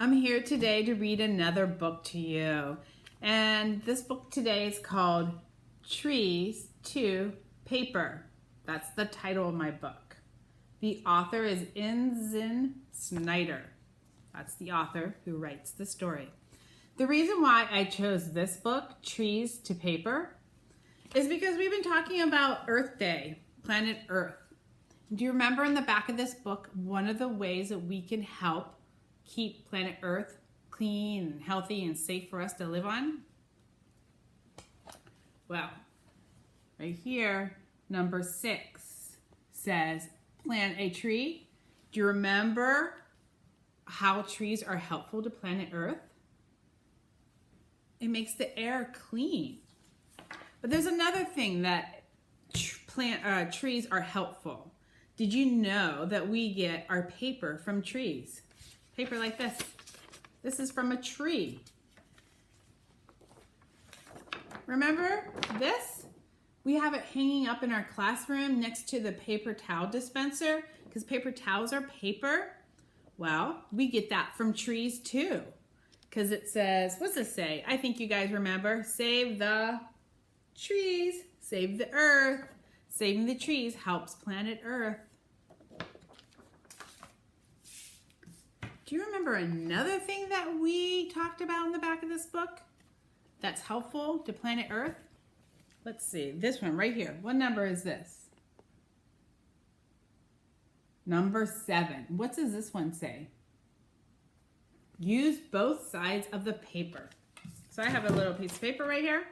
I'm here today to read another book to you. And this book today is called Trees to Paper. That's the title of my book. The author is Inez Snyder. That's the author who writes the story. The reason why I chose this book, Trees to Paper, is because we've been talking about Earth Day, planet Earth. Do you remember in the back of this book, one of the ways that we can help keep planet Earth clean and healthy and safe for us to live on? Well, right here, number 6 says, plant a tree. Do you remember how trees are helpful to planet Earth? It makes the air clean. But there's another thing that trees are helpful. Did you know that we get our paper from trees? Paper like this. This is from a tree. Remember this? We have it hanging up in our classroom next to the paper towel dispenser because paper towels are paper. Well, we get that from trees too because it says, what's it say? I think you guys remember. Save the trees, save the earth. Saving the trees helps planet Earth. Do you remember another thing that we talked about in the back of this book that's helpful to planet Earth? Let's see, this one right here. What number is this? Number 7. What does this one say? Use both sides of the paper. So I have a little piece of paper right here.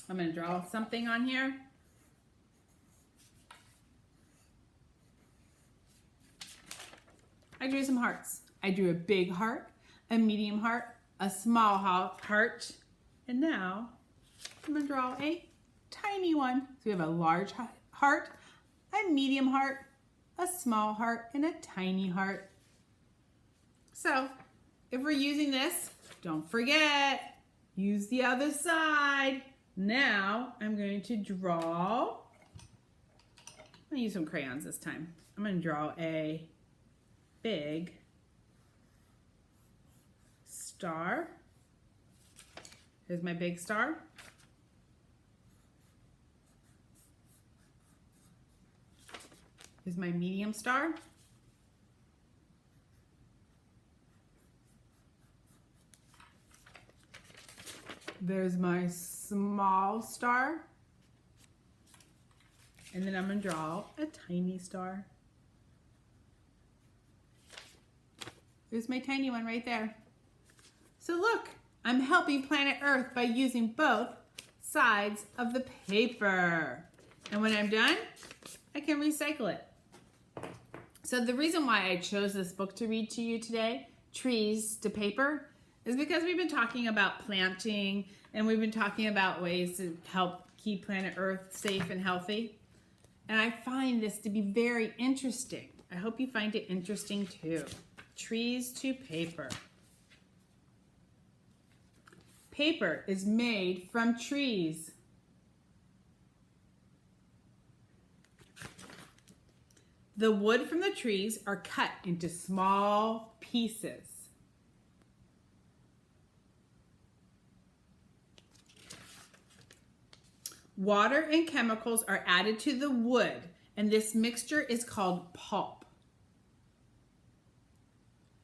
I'm going to draw something on here. I drew some hearts. I drew a big heart, a medium heart, a small heart, and now I'm going to draw a tiny one. So we have a large heart, a medium heart, a small heart, and a tiny heart. So if we're using this, don't forget, use the other side. Now I'm going to draw, I'm going to use some crayons this time. I'm going to draw a big star. Here's my big star. Here's my medium star. There's my small star. And then I'm going to draw a tiny star. There's my tiny one right there. So look, I'm helping planet Earth by using both sides of the paper. And when I'm done, I can recycle it. So the reason why I chose this book to read to you today, Trees to Paper, is because we've been talking about planting and we've been talking about ways to help keep planet Earth safe and healthy. And I find this to be very interesting. I hope you find it interesting too. Trees to paper. Paper is made from trees. The wood from the trees are cut into small pieces. Water and chemicals are added to the wood, and this mixture is called pulp.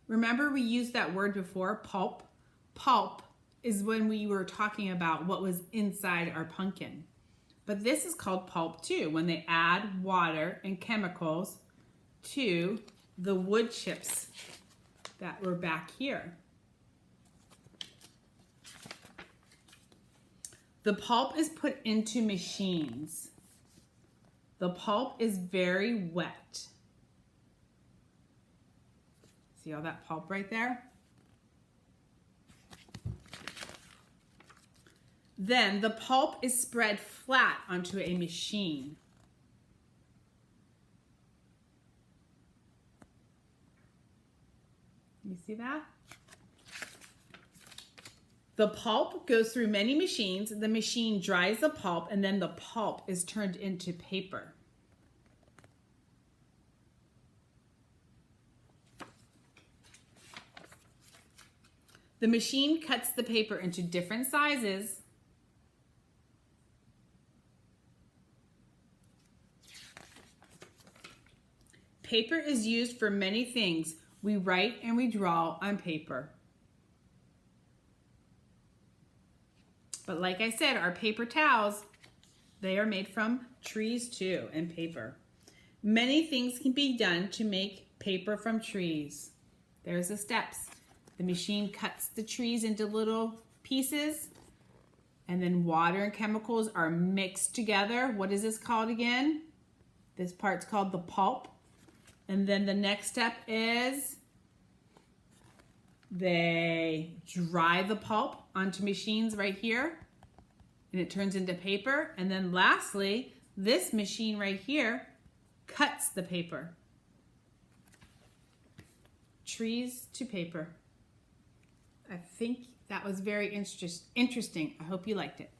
Remember we used that word before, pulp? Pulp is when we were talking about what was inside our pumpkin. But this is called pulp too, when they add water and chemicals to the wood chips that were back here. The pulp is put into machines. The pulp is very wet. See all that pulp right there? Then the pulp is spread flat onto a machine. You see that? The pulp goes through many machines. The machine dries the pulp, and then the pulp is turned into paper. The machine cuts the paper into different sizes. Paper is used for many things. We write and we draw on paper. But like I said, our paper towels, they are made from trees too, and paper. Many things can be done to make paper from trees. There's the steps. The machine cuts the trees into little pieces, and then water and chemicals are mixed together. What is this called again? This part's called the pulp. And then the next step is they dry the pulp onto machines right here, and it turns into paper. And then lastly, this machine right here cuts the paper. Trees to paper. I think that was very interesting. I hope you liked it.